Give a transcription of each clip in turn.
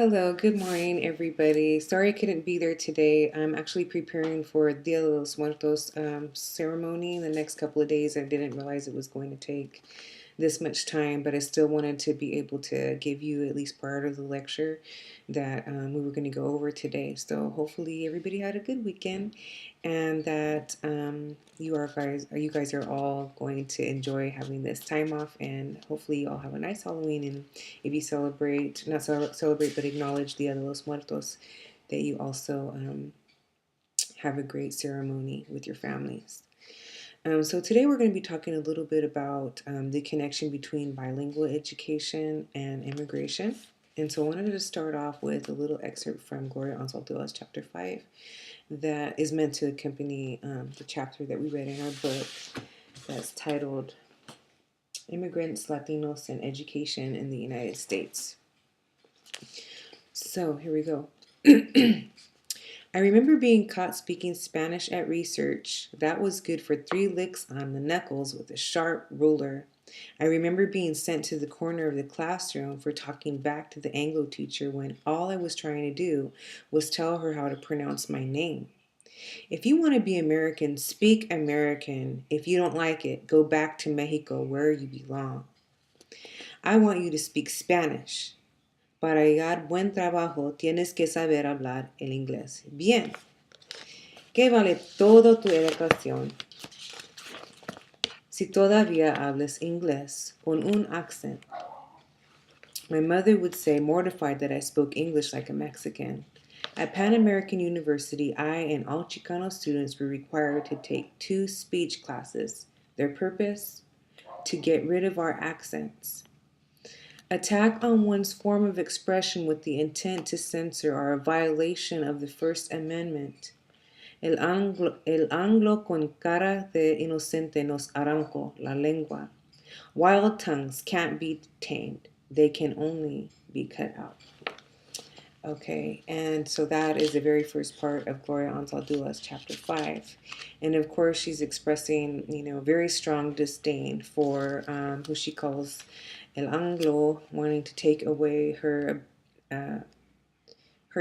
Hello, good morning, everybody. Sorry I couldn't be there today. I'm actually preparing for Dia de los Muertos ceremony in the next couple of days. I didn't realize it was going to take this much time, but I still wanted to be able to give you at least part of the lecture that we were going to go over today. So hopefully everybody had a good weekend, and that you guys are all going to enjoy having this time off, and hopefully you all have a nice Halloween. And if you celebrate, not celebrate, but acknowledge Dia de los Muertos, that you also have a great ceremony with your families. So today we're going to be talking a little bit about the connection between bilingual education and immigration. And so I wanted to start off with a little excerpt from Gloria Anzaldua's chapter 5 that is meant to accompany the chapter that we read in our book that's titled Immigrants, Latinos, and Education in the United States. So here we go. I remember being caught speaking Spanish at research. That was good for 3 licks on the knuckles with a sharp ruler. I remember being sent to the corner of the classroom for talking back to the Anglo teacher when all I was trying to do was tell her how to pronounce my name. If you want to be American, speak American. If you don't like it, go back to Mexico where you belong. I want you to speak Spanish. Para llegar buen trabajo tienes que saber hablar el inglés bien. ¿Qué vale toda tu educación si todavía hablas inglés con un accent? My mother would say, mortified that I spoke English like a Mexican. At Pan American University, I and all Chicano students were required to take 2 speech classes. Their purpose? To get rid of our accents. Attack on one's form of expression with the intent to censor are a violation of the First Amendment. El anglo con cara de inocente nos arrancó la lengua. Wild tongues can't be tamed. They can only be cut out. Okay, and so that is the very first part of Gloria Anzaldua's chapter 5. And of course, she's expressing, very strong disdain for who she calls El Anglo, wanting to take away her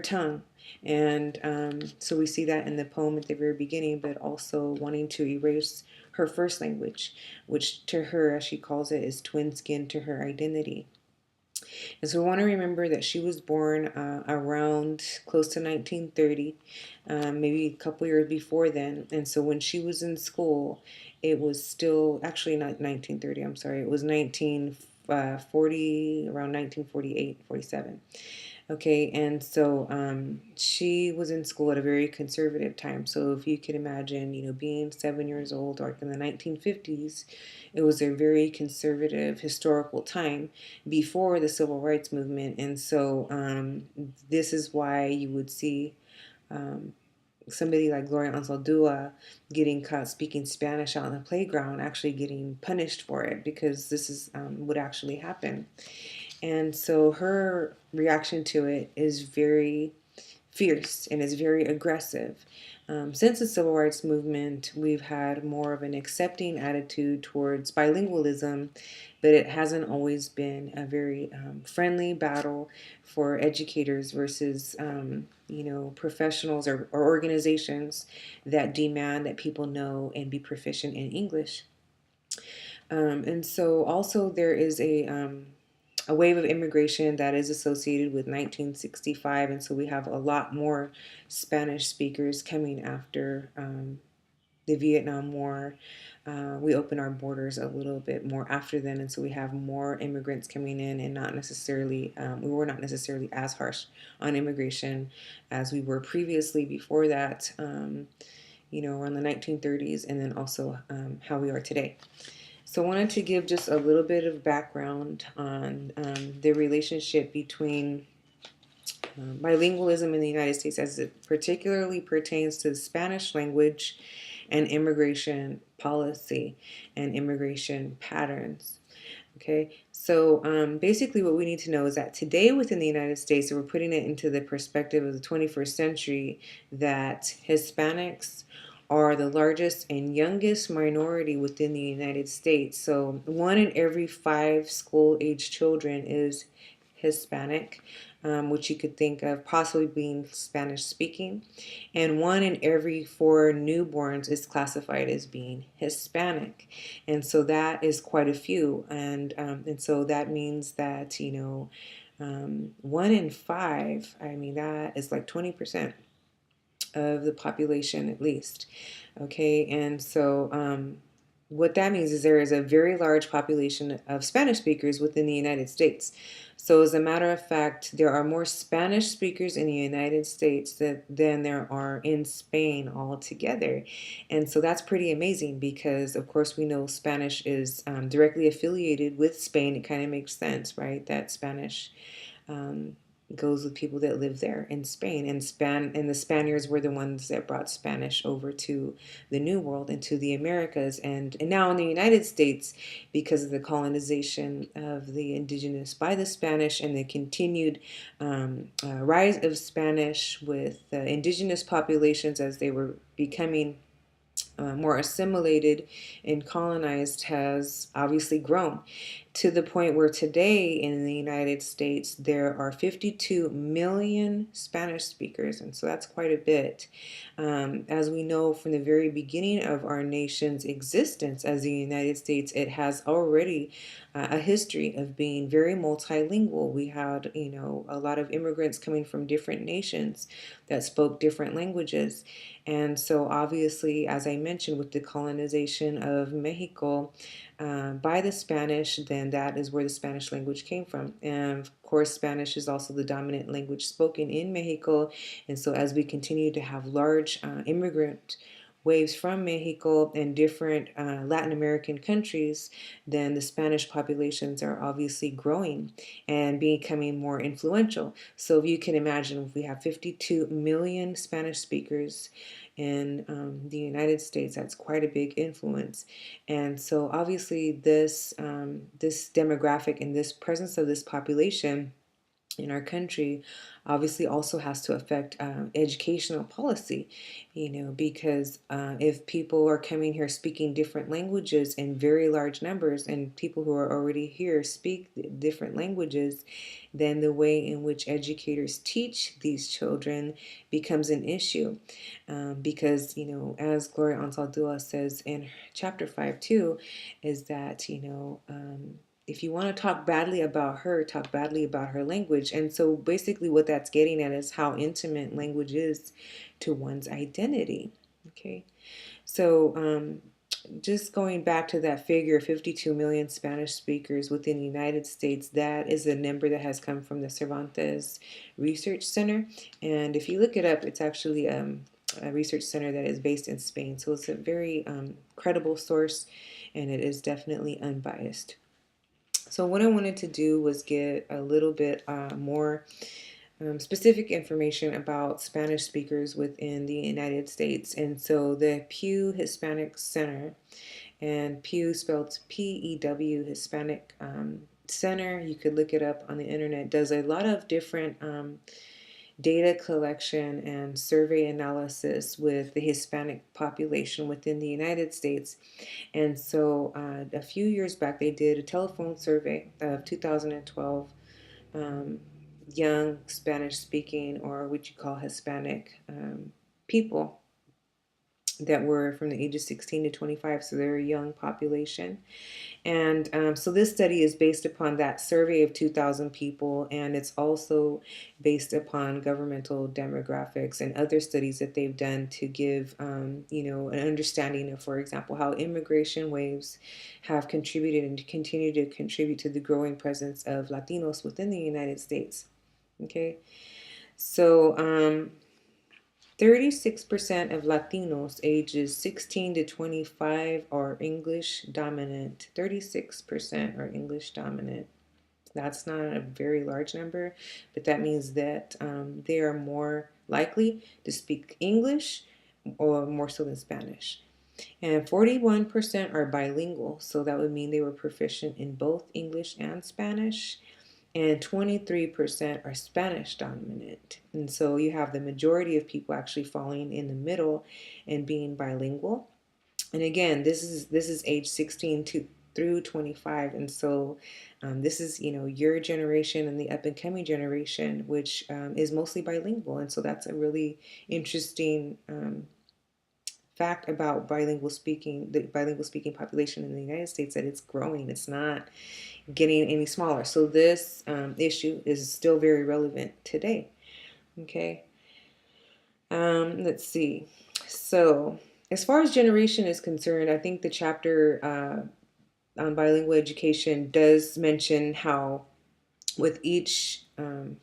tongue. And so we see that in the poem at the very beginning, but also wanting to erase her first language, which to her, as she calls it, is twin skin to her identity. And so we want to remember that she was born around close to 1930, maybe a couple years before then. And so when she was in school, it was still, actually not 1930, I'm sorry, it was 1940, around 1948, 47. Okay, and so she was in school at a very conservative time. So if you could imagine, being 7 years old, or in the 1950s, it was a very conservative historical time before the Civil Rights Movement. And so this is why you would see somebody like Gloria Anzaldúa getting caught speaking Spanish out on the playground, actually getting punished for it, because this is what actually happened. And so her reaction to it is very fierce and is very aggressive. Since the Civil Rights Movement, we've had more of an accepting attitude towards bilingualism, but it hasn't always been a very friendly battle for educators versus, professionals or organizations that demand that people know and be proficient in English. And so also there is a wave of immigration that is associated with 1965, and so we have a lot more Spanish speakers coming after the Vietnam War. We open our borders a little bit more after then, and so we have more immigrants coming in, and not necessarily, we were not necessarily as harsh on immigration as we were previously before that, around the 1930s, and then also how we are today. So I wanted to give just a little bit of background on the relationship between bilingualism in the United States as it particularly pertains to the Spanish language and immigration policy and immigration patterns. Okay, so basically what we need to know is that today within the United States, and we're putting it into the perspective of the 21st century, that Hispanics are the largest and youngest minority within the United States. So 1 in every 5 school-age children is Hispanic. which you could think of possibly being Spanish speaking. And 1 in every 4 newborns is classified as being Hispanic. And so that is quite a few. And so that means that, 1 in 5, I mean, that is like 20% of the population at least. Okay, and so what that means is there is a very large population of Spanish speakers within the United States. So, as a matter of fact, there are more Spanish speakers in the United States than there are in Spain altogether. And so that's pretty amazing because, of course, we know Spanish is directly affiliated with Spain. It kind of makes sense, right? That Spanish um, goes with people that live there in Spain, and the Spaniards were the ones that brought Spanish over to the New World and to the Americas, and now in the United States, because of the colonization of the indigenous by the Spanish and the continued rise of Spanish with indigenous populations as they were becoming more assimilated and colonized, has obviously grown to the point where today in the United States there are 52 million Spanish speakers, and so that's quite a bit. As we know from the very beginning of our nation's existence as the United States, it has already a history of being very multilingual. We had, a lot of immigrants coming from different nations that spoke different languages. And so, obviously, as I mentioned, with the colonization of Mexico by the Spanish, then that is where the Spanish language came from. And of course, Spanish is also the dominant language spoken in Mexico. And so, as we continue to have large immigrant waves from Mexico and different Latin American countries, then the Spanish populations are obviously growing and becoming more influential. So if you can imagine, if we have 52 million Spanish speakers in the United States, that's quite a big influence. And so obviously this demographic and this presence of this population in our country obviously also has to affect educational policy, because if people are coming here speaking different languages in very large numbers, and people who are already here speak different languages, then the way in which educators teach these children becomes an issue. Because, as Gloria Anzaldúa says in chapter 5 too, is that, if you want to talk badly about her, talk badly about her language. And so basically what that's getting at is how intimate language is to one's identity. Okay. So just going back to that figure, 52 million Spanish speakers within the United States, that is a number that has come from the Cervantes Research Center. And if you look it up, it's actually a research center that is based in Spain. So it's a very credible source, and it is definitely unbiased. So what I wanted to do was get a little bit more specific information about Spanish speakers within the United States. And so the Pew Hispanic Center, and Pew spelled P-E-W, Hispanic Center, you could look it up on the internet, does a lot of different data collection and survey analysis with the Hispanic population within the United States. And so a few years back, they did a telephone survey of 2012 young Spanish speaking, or what you call Hispanic people that were from the ages 16 to 25, so they're a young population. And so this study is based upon that survey of 2,000 people, and it's also based upon governmental demographics and other studies that they've done to give, an understanding of, for example, how immigration waves have contributed and continue to contribute to the growing presence of Latinos within the United States. Okay, so 36% of Latinos ages 16 to 25 are English dominant. 36% are English dominant. That's not a very large number, but that means that they are more likely to speak English or more so than Spanish. And 41% are bilingual, so that would mean they were proficient in both English and Spanish. And 23% are Spanish dominant. And so you have the majority of people actually falling in the middle and being bilingual. And again, this is age 16 to through 25. And so this is, your generation and the up and coming generation, which is mostly bilingual. And so that's a really interesting fact about the bilingual speaking population in the United States, that it's growing. It's not getting any smaller. So this issue is still very relevant today. Okay. Let's see. So as far as generation is concerned, I think the chapter on bilingual education does mention how with each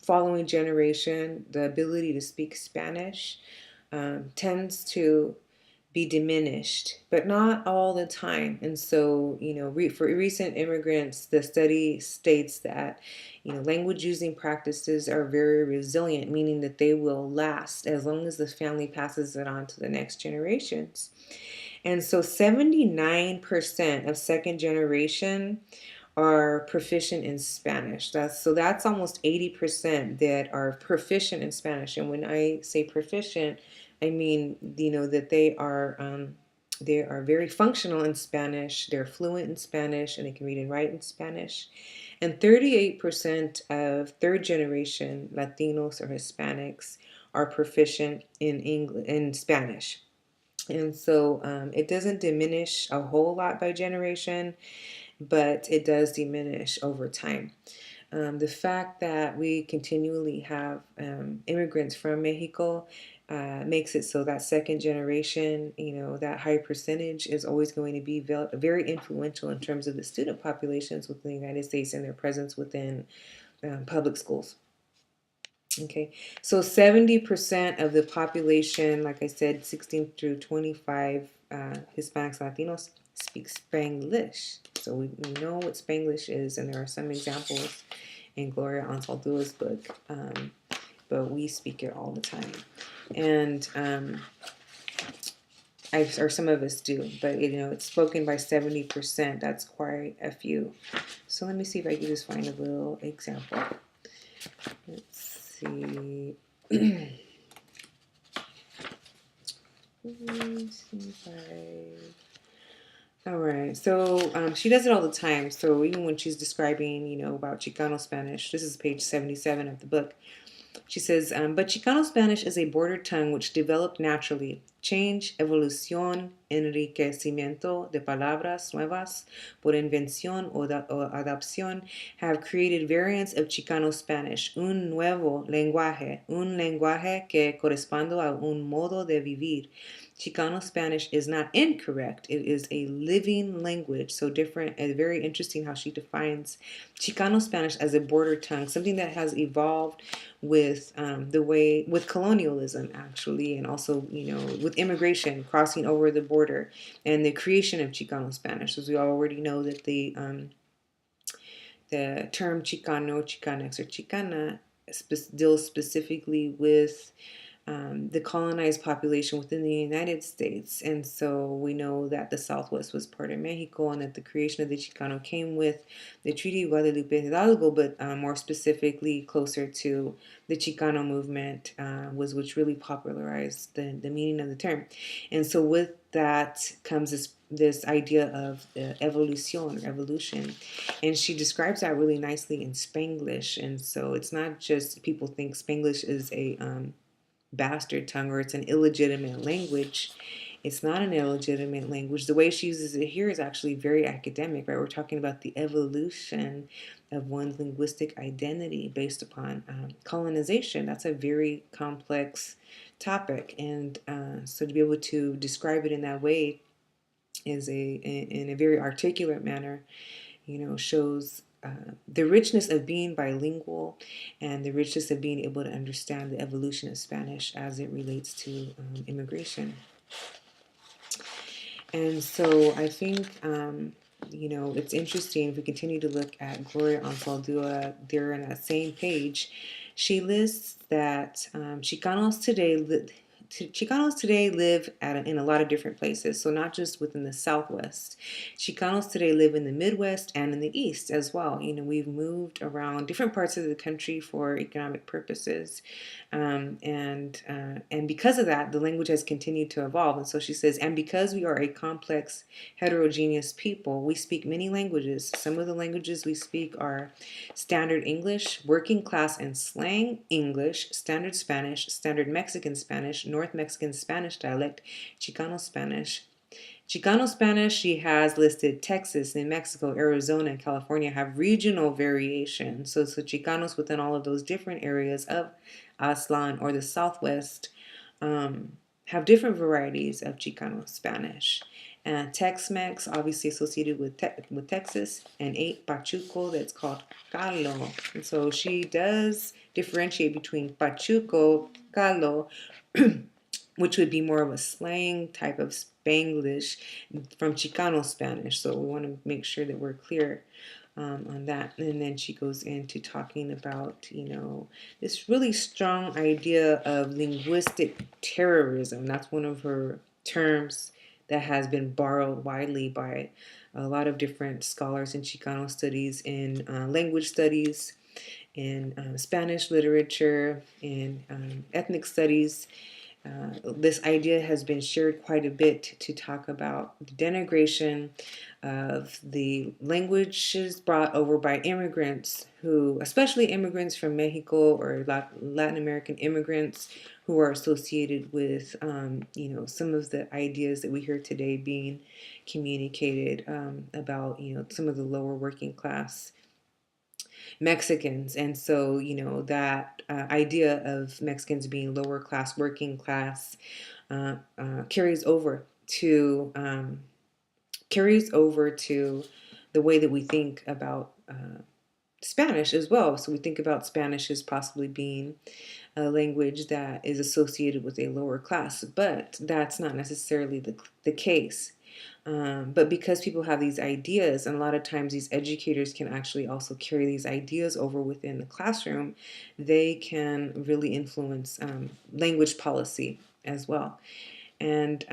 following generation, the ability to speak Spanish tends to be diminished, but not all the time. And so, for recent immigrants, the study states that, language using practices are very resilient, meaning that they will last as long as the family passes it on to the next generations. And so 79% of second generation are proficient in Spanish. That's almost 80% that are proficient in Spanish. And when I say proficient, I mean, that they are very functional in Spanish, they're fluent in Spanish, and they can read and write in Spanish. And 38% of third generation Latinos or Hispanics are proficient in Spanish. And so it doesn't diminish a whole lot by generation, but it does diminish over time. The fact that we continually have immigrants from Mexico makes it so that second generation, that high percentage is always going to be very influential in terms of the student populations within the United States and their presence within public schools. Okay, so 70% of the population, like I said, 16 through 25, Hispanics, Latinos, speak Spanglish. So we know what Spanglish is, and there are some examples in Gloria Anzaldua's book, but we speak it all the time. And or some of us do, but it's spoken by 70%. That's quite a few. So let me see if I can just find a little example. Let's see. All right, so she does it all the time. So even when she's describing, about Chicano Spanish, this is page 77 of the book. She says, but Chicano Spanish is a border tongue which developed naturally. Change, evolución, enriquecimiento de palabras nuevas por invención o adaptación have created variants of Chicano Spanish, un nuevo un lenguaje que corresponde a un modo de vivir. Chicano Spanish is not incorrect. It is a living language. So different and very interesting how she defines Chicano Spanish as a border tongue, something that has evolved with with colonialism, actually, and also with immigration crossing over the border and the creation of Chicano Spanish. As we already know that the term Chicano, Chicanx, or Chicana deals specifically with the colonized population within the United States. And so we know that the Southwest was part of Mexico, and that the creation of the Chicano came with the Treaty of Guadalupe Hidalgo, but more specifically closer to the Chicano movement, which really popularized the meaning of the term. And so with that comes this idea of evolution, or evolution. And she describes that really nicely in Spanglish. And so it's not just people think Spanglish is a bastard tongue or it's an illegitimate language. It's not an illegitimate language. The way she uses it here is actually very academic, right? We're talking about the evolution of one's linguistic identity based upon colonization. That's a very complex topic, and so to be able to describe it in that way is in a very articulate manner, shows the richness of being bilingual and the richness of being able to understand the evolution of Spanish as it relates to immigration. And so I think, it's interesting if we continue to look at Gloria Anzaldúa there in that same page. She lists that Chicanos today Chicanos today live in a lot of different places, so not just within the Southwest. Chicanos today live in the Midwest and in the East as well. We've moved around different parts of the country for economic purposes, and because of that, the language has continued to evolve. And so she says, and because we are a complex, heterogeneous people, we speak many languages. Some of the languages we speak are Standard English, Working Class and Slang English, Standard Spanish, Standard Mexican Spanish, North Mexican Spanish dialect, Chicano Spanish. Chicano Spanish, she has listed Texas, New Mexico, Arizona, and California have regional variation. So Chicanos within all of those different areas of Aslan or the Southwest have different varieties of Chicano Spanish. And Tex-Mex, obviously associated with Texas, and Pachuco, that's called Calo. And so she does differentiate between Pachuco, Calo, which would be more of a slang type of Spanglish from Chicano Spanish. So we want to make sure that we're clear on that. And then she goes into talking about, this really strong idea of linguistic terrorism. That's one of her terms that has been borrowed widely by a lot of different scholars in Chicano studies, in language studies, in Spanish literature, in ethnic studies. This idea has been shared quite a bit to talk about the denigration of the languages brought over by immigrants who, especially immigrants from Mexico or Latin American immigrants who are associated with, some of the ideas that we hear today being communicated about, some of the lower working class Mexicans. And so, that idea of Mexicans being lower class, working class, carries over to the way that we think about Spanish as well. So we think about Spanish as possibly being a language that is associated with a lower class, but that's not necessarily the case. But because people have these ideas, and a lot of times these educators can actually also carry these ideas over within the classroom, they can really influence language policy as well. And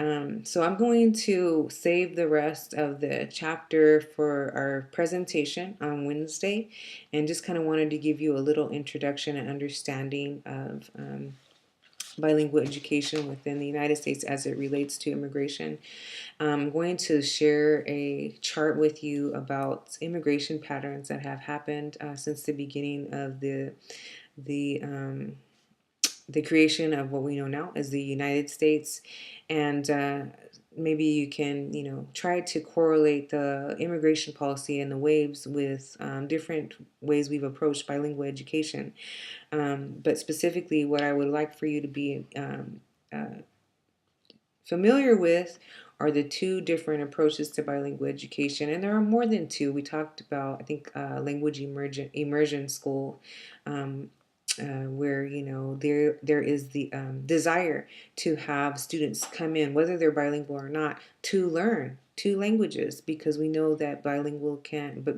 so I'm going to save the rest of the chapter for our presentation on Wednesday, and just kind of wanted to give you a little introduction and understanding of bilingual education within the United States as it relates to immigration. I'm going to share a chart with you about immigration patterns that have happened since the beginning of the the creation of what we know now as the United States, and maybe you can, try to correlate the immigration policy and the waves with different ways we've approached bilingual education. But specifically, what I would like for you to be familiar with are the two different approaches to bilingual education, and there are more than two. We talked about, I think, language immersion school, where there is the desire to have students come in, whether they're bilingual or not, to learn two languages, because we know that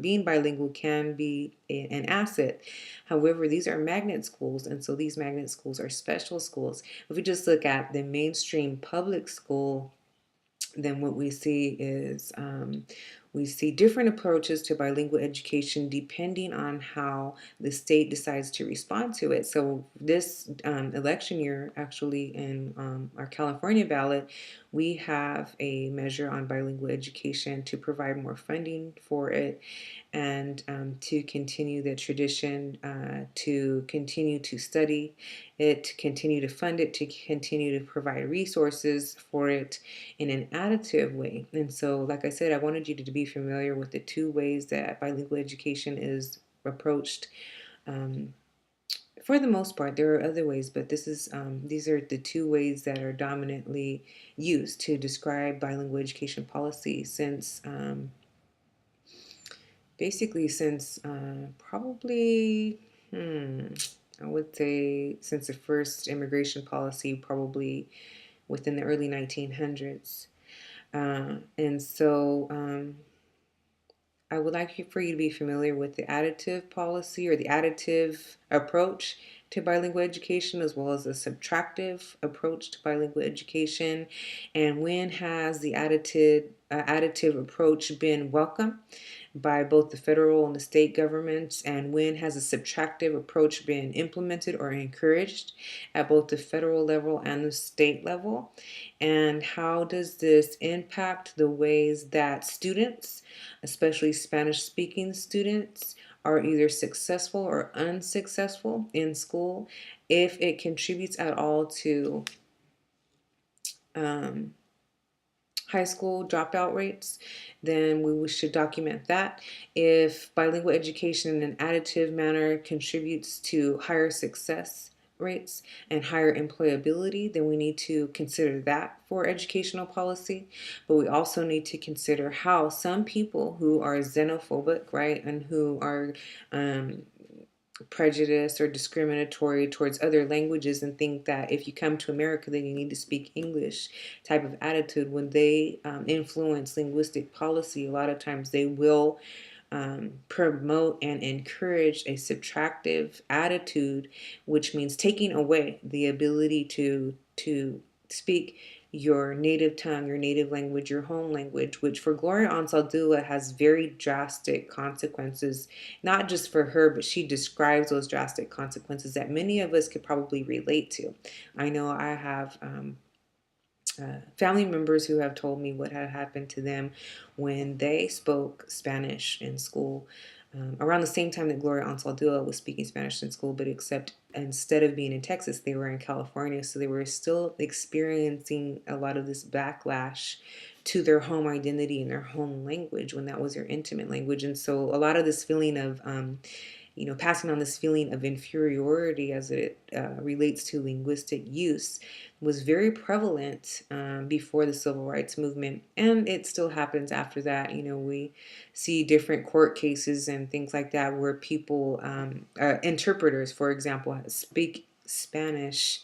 being bilingual can be an asset. However, these are magnet schools, and so these magnet schools are special schools. If we just look at the mainstream public school, then what we see is we see different approaches to bilingual education depending on how the state decides to respond to it. So this election year, actually, in our California ballot, we have a measure on bilingual education to provide more funding for it, and to continue the tradition, to continue to study it, to continue to fund it, to continue to provide resources for it in an additive way. And so, like I said, I wanted you to be familiar with the two ways that bilingual education is approached. For the most part, there are other ways, but these are the two ways that are dominantly used to describe bilingual education policy since probably, I would say since the first immigration policy, probably within the early 1900s. And so I would like for you to be familiar with the additive policy or the additive approach to bilingual education as well as a subtractive approach to bilingual education, and when has the additive approach been welcome by both the federal and the state governments, and when has a subtractive approach been implemented or encouraged at both the federal level and the state level, and how does this impact the ways that students, especially Spanish speaking students, are either successful or unsuccessful in school, if it contributes at all to um, high school dropout rates, then we should document that. If bilingual education in an additive manner contributes to higher success rates and higher employability, then we need to consider that for educational policy. But we also need to consider how some people who are xenophobic, right, and who are prejudiced or discriminatory towards other languages and think that if you come to America, then you need to speak English type of attitude, when they influence linguistic policy, a lot of times they will promote and encourage a subtractive attitude, which means taking away the ability to speak your native tongue, your native language, your home language, which for Gloria Anzaldúa has very drastic consequences, not just for her, but she describes those drastic consequences that many of us could probably relate to. I know I have family members who have told me what had happened to them when they spoke Spanish in school. Around the same time that Gloria Anzaldúa was speaking Spanish in school, but except instead of being in Texas, they were in California. So they were still experiencing a lot of this backlash to their home identity and their home language when that was their intimate language. And so a lot of this feeling of passing on this feeling of inferiority as it relates to linguistic use was very prevalent before the civil rights movement, and it still happens after that. We see different court cases and things like that where people, interpreters, for example, speak Spanish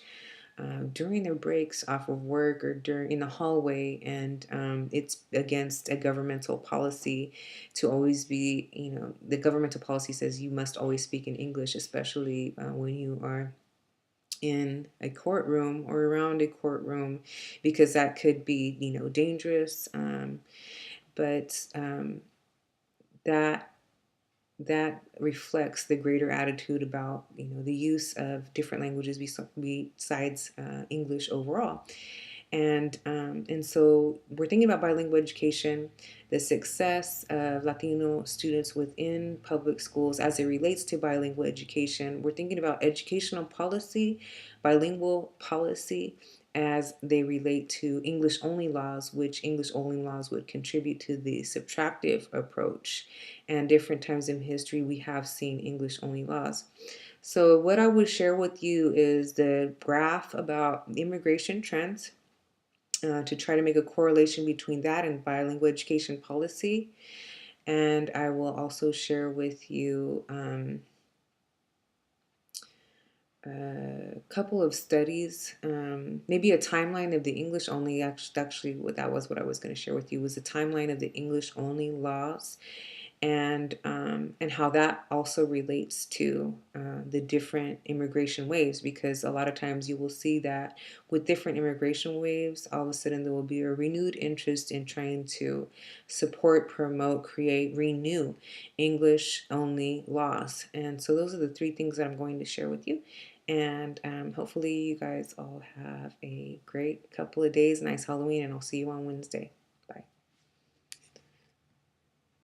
during their breaks off of work or during in the hallway, and it's against a governmental policy to always be, the governmental policy says you must always speak in English, especially when you are in a courtroom or around a courtroom, because that could be, dangerous. But that that reflects the greater attitude about, the use of different languages besides English overall. And so we're thinking about bilingual education, the success of Latino students within public schools as it relates to bilingual education. We're thinking about educational policy, bilingual policy, as they relate to English only laws, which English only laws would contribute to the subtractive approach. And different times in history, we have seen English only laws. So, what I would share with you is the graph about immigration trends, to try to make a correlation between that and bilingual education policy. And I will also share with you a couple of studies, maybe a timeline of the English only. Actually, that was what I was going to share with you, was a timeline of the English only laws, and how that also relates to the different immigration waves, because a lot of times you will see that with different immigration waves, all of a sudden there will be a renewed interest in trying to support, promote, create, renew English only laws. And so those are the three things that I'm going to share with you. And hopefully you guys all have a great couple of days, nice Halloween, and I'll see you on Wednesday.